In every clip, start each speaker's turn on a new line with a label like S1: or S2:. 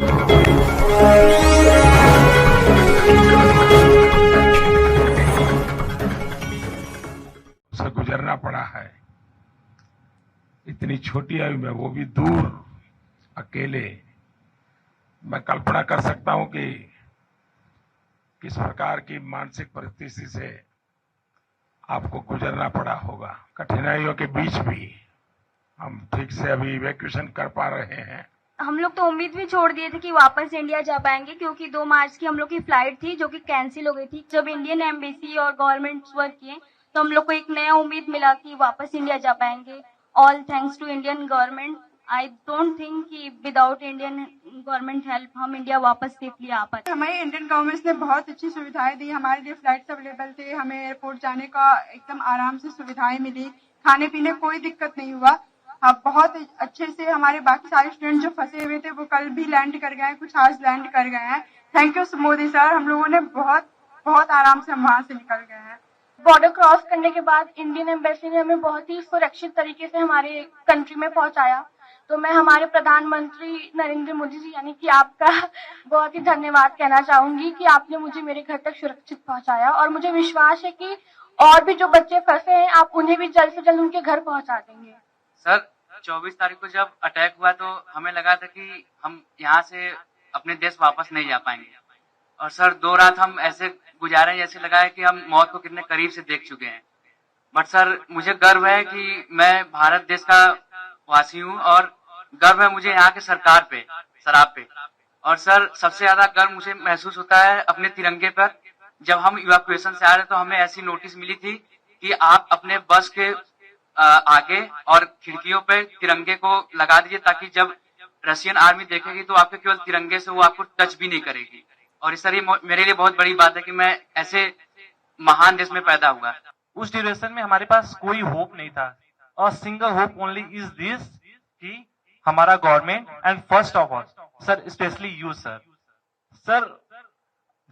S1: से गुजरना पड़ा है, इतनी छोटी आयु में, वो भी दूर, अकेले। मैं कल्पना कर सकता हूं कि किस प्रकार की मानसिक परिस्थिति से आपको गुजरना पड़ा होगा। कठिनाइयों के बीच भी हम ठीक से अभी इवैक्यूएशन कर पा रहे हैं।
S2: हम लोग तो उम्मीद भी छोड़ दिए थे कि वापस इंडिया जा पाएंगे, क्योंकि 2 मार्च की हम लोग की फ्लाइट थी जो कि कैंसिल हो गई थी। जब इंडियन एम्बेसी और गवर्नमेंट वर्क किए तो हम लोग को एक नया उम्मीद मिला कि वापस इंडिया जा पाएंगे। All thanks to Indian government. I don't think कि विदाउट इंडियन गवर्नमेंट हेल्प हम इंडिया वापस सेफली आ पाते।
S3: हमारी इंडियन गवर्नमेंट ने बहुत अच्छी सुविधाएं दी, हमारे लिए फ्लाइट्स अवेलेबल थे, हमें एयरपोर्ट जाने का एकदम आराम से सुविधाएं मिली, खाने पीने कोई दिक्कत नहीं हुआ। अब बहुत अच्छे से हमारे बाकी सारे स्टूडेंट जो फंसे हुए थे वो कल भी लैंड कर गए हैं, कुछ आज लैंड कर गए हैं। थैंक यू मोदी सर, हम लोगों ने बहुत आराम से हम वहां से निकल गए हैं।
S4: बॉर्डर क्रॉस करने के बाद इंडियन एम्बेसी ने हमें बहुत ही सुरक्षित तरीके से हमारे कंट्री में पहुंचाया। तो मैं हमारे प्रधानमंत्री नरेंद्र मोदी जी यानी कि आपका बहुत ही धन्यवाद कहना चाहूंगी कि आपने मुझे मेरे घर तक सुरक्षित पहुंचाया, और मुझे विश्वास है कि और भी जो बच्चे फंसे हैं आप उन्हें भी जल्द से जल्द उनके घर पहुंचा देंगे।
S5: सर 24 तारीख को जब अटैक हुआ तो हमें लगा था कि हम यहाँ से अपने देश वापस नहीं जा पाएंगे, और सर 2 रात हम ऐसे गुजारे जैसे लगा है कि हम मौत को कितने करीब से देख चुके हैं। बट सर मुझे गर्व है कि मैं भारत देश का वासी हूँ, और गर्व है मुझे यहाँ के सरकार पे, शराब पे। और सर सबसे ज्यादा गर्व मुझे महसूस होता है अपने तिरंगे पर। जब हम इवैक्यूएशन से आ रहे तो हमें ऐसी नोटिस मिली थी कि आप अपने बस के आगे और खिड़कियों पे तिरंगे को लगा दीजिए, ताकि जब रशियन आर्मी देखेगी तो आपके केवल तिरंगे से वो आपको टच भी नहीं करेगी। और इस तरह मेरे लिए बहुत बड़ी बात है कि मैं ऐसे महान देश में पैदा हुआ।
S6: उस ड्यूरेशन में हमारे पास कोई होप नहीं था, और single hope only is this कि हमारा government and first of all sir specially you sir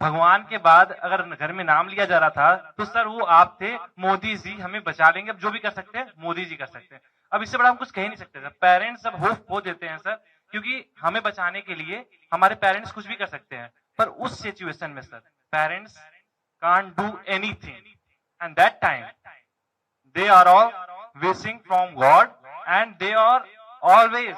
S6: भगवान के बाद अगर घर में नाम लिया जा रहा था तो सर वो आप थे। मोदी जी हमें बचा लेंगे, अब जो भी कर सकते हैं मोदी जी कर सकते हैं। अब इससे बड़ा हम कुछ कह ही नहीं सकते सर। पेरेंट्स सब होप खो देते हैं सर, क्योंकि हमें बचाने के लिए हमारे पेरेंट्स कुछ भी कर सकते हैं, पर उस सिचुएशन में sir parents can't do anything, and that time they are all wishing from God and they are always,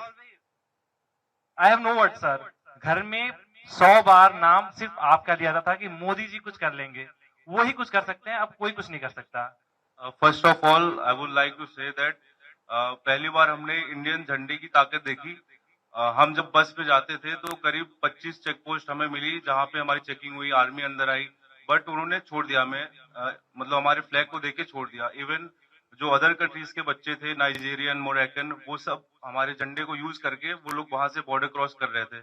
S6: I have no word sir. घर में 100 बार नाम सिर्फ आपका लिया था कि मोदी जी कुछ कर लेंगे, वो ही कुछ कर सकते हैं, अब कोई कुछ नहीं कर सकता।
S7: First of all I would like to say that पहली बार हमने इंडियन झंडे की ताकत देखी। हम जब बस पे जाते थे तो करीब 25 चेक पोस्ट हमें मिली जहां पे हमारी चेकिंग हुई, आर्मी अंदर आई, बट उन्होंने छोड़ दिया हमें, मतलब हमारे फ्लैग को देके छोड़ दिया। इवन जो अदर कंट्रीज के बच्चे थे, नाइजीरियन, मोरक्कन, वो सब हमारे झंडे को यूज करके वो लोग वहां से बॉर्डर क्रॉस कर रहे थे।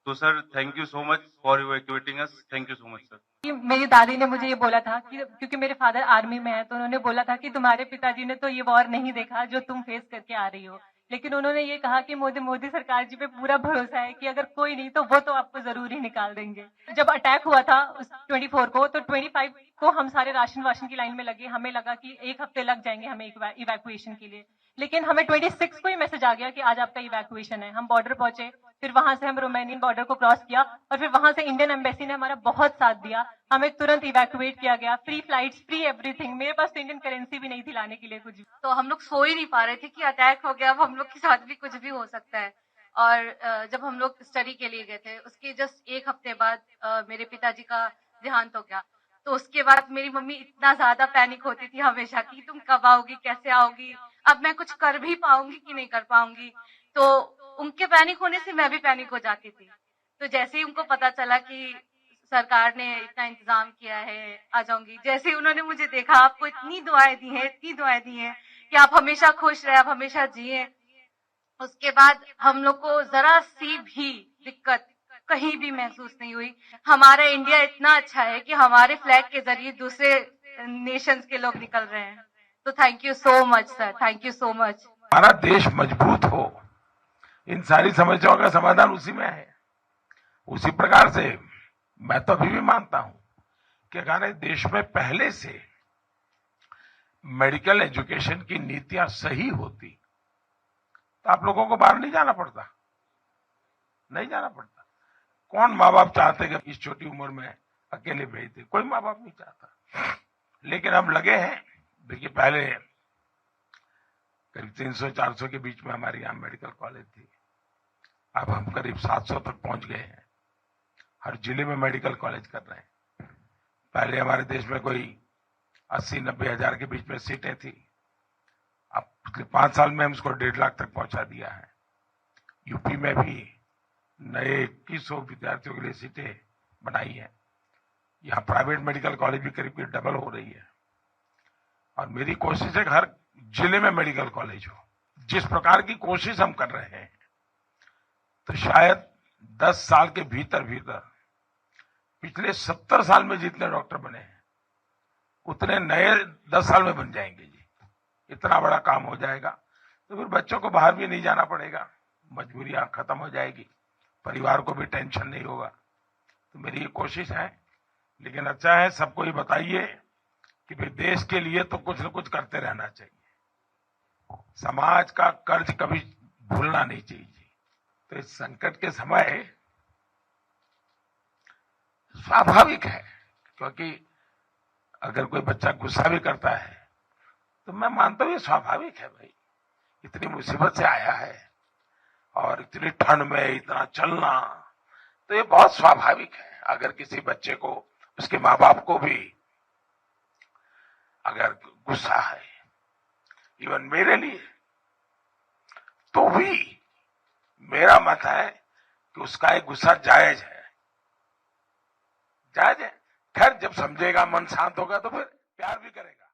S7: तो sir thank you so much for evacuating us, thank you so much sir.
S8: मेरी दादी ने मुझे ये बोला था कि क्योंकि मेरे फादर आर्मी में है, तो उन्होंने बोला था कि तुम्हारे पिताजी ने तो ये वॉर नहीं देखा जो तुम फेस करके आ रही हो, लेकिन उन्होंने ये कहा कि मोदी सरकार जी पे पूरा भरोसा है कि अगर कोई नहीं तो वो तो आपको जरूर ही निकाल देंगे। जब अटैक हुआ था उस 24 को, तो 25 को हम सारे राशन की लाइन में लगे। हमें लगा कि 1 हफ्ते लग जाएंगे हमें इवैक्यूएशन के लिए, लेकिन हमें 26 को ही मैसेज आ गया कि आज आपका इवैक्यूएशन है। हम बॉर्डर पहुंचे, फिर वहां से हम रोमानियन बॉर्डर को क्रॉस किया, और फिर वहां से इंडियन एम्बेसी ने हमारा बहुत साथ दिया। हमें तुरंत इवैक्यूएट किया गया, फ्री फ्लाइट्स, फ्री एवरीथिंग। मेरे पास तो इंडियन करेंसी भी नहीं थी लाने के लिए कुछ भी।
S2: तो हम लोग सो ही नहीं पा रहे थे कि अटैक हो गया, अब हम लोग के साथ भी कुछ भी हो सकता है। और जब हम लोग स्टडी के लिए गए थे उसके जस्ट 1 हफ्ते बाद मेरे पिताजी का देहांत हो गया। तो उसके बाद मेरी मम्मी इतना ज्यादा पैनिक होती थी हमेशा कि तुम कब आओगी, कैसे आओगी, अब मैं कुछ कर भी पाऊंगी कि नहीं कर पाऊंगी। तो उनके पैनिक होने से मैं भी पैनिक हो जाती थी। तो जैसे ही उनको पता चला कि सरकार ने इतना इंतजाम किया है, आ जाऊंगी, जैसे ही उन्होंने मुझे देखा, आपको इतनी दुआएं दी हैं कि आप हमेशा खुश रहे, आप हमेशा जिए। उसके बाद हम लोग को जरा सी भी दिक्कत कहीं भी महसूस नहीं हुई। हमारा इंडिया इतना अच्छा है कि हमारे फ्लैग के जरिए दूसरे नेशंस के लोग निकल रहे हैं। तो thank you so much sir, thank you so much.
S1: हमारा देश मजबूत हो, इन सारी समस्याओं का समाधान उसी में है। उसी प्रकार से मैं तो अभी भी मानता हूं कि अगर देश में पहले से मेडिकल एजुकेशन की नीतियां सही होती तो आप लोगों को बाहर नहीं जाना पड़ता। कौन माँ बाप चाहते कि इस छोटी उम्र में अकेले भेज दे? कोई माँ बाप नहीं चाहता। लेकिन हम लगे हैं। देखिए, पहले करीब 300-400 के बीच में हमारे यहाँ मेडिकल कॉलेज थी। अब हम करीब 700 तक पहुंच गए हैं। हर जिले में मेडिकल कॉलेज कर रहे हैं। पहले हमारे देश में कोई 80-90 हजार के बीच में सीटें थी। अब पिछले 5 साल में हम उसको 1.5 लाख तक पहुंचा दिया है। यूपी में भी नए 2100 विद्यार्थियों के लिए सीटें बनाई है। यहाँ प्राइवेट मेडिकल कॉलेज भी करीब डबल हो रही है। और मेरी कोशिश है कि हर जिले में मेडिकल कॉलेज हो। जिस प्रकार की कोशिश हम कर रहे हैं, तो शायद 10 साल के भीतर पिछले 70 साल में जितने डॉक्टर बने हैं, उतने नए 10 साल में बन जाएंगे जी। इतना बड़ा काम हो जाएगा। तो फिर बच्चों को बाहर भी नहीं जाना पड़ेगा, मजबूरियां खत्म हो जाएगी, परिवार को भी टेंशन नहीं होगा। तो मेरी ये कोशिश है। लेकिन अच्छा है, सबको ये बताइए कि भाई देश के लिए तो कुछ न कुछ करते रहना चाहिए। समाज का कर्ज कभी भूलना नहीं चाहिए। तो इस संकट के समय स्वाभाविक है, क्योंकि अगर कोई बच्चा गुस्सा भी करता है तो मैं मानता हूं ये स्वाभाविक है। भाई, इतनी मुसीबत से आया है और इतनी ठंड में इतना चलना, तो ये बहुत स्वाभाविक है। अगर किसी बच्चे को, उसके माँ बाप को भी अगर गुस्सा है, इवन मेरे लिए, तो भी मेरा मत है कि उसका एक गुस्सा जायज है। जायज है। खैर, जब समझेगा, मन शांत होगा, तो फिर प्यार भी करेगा।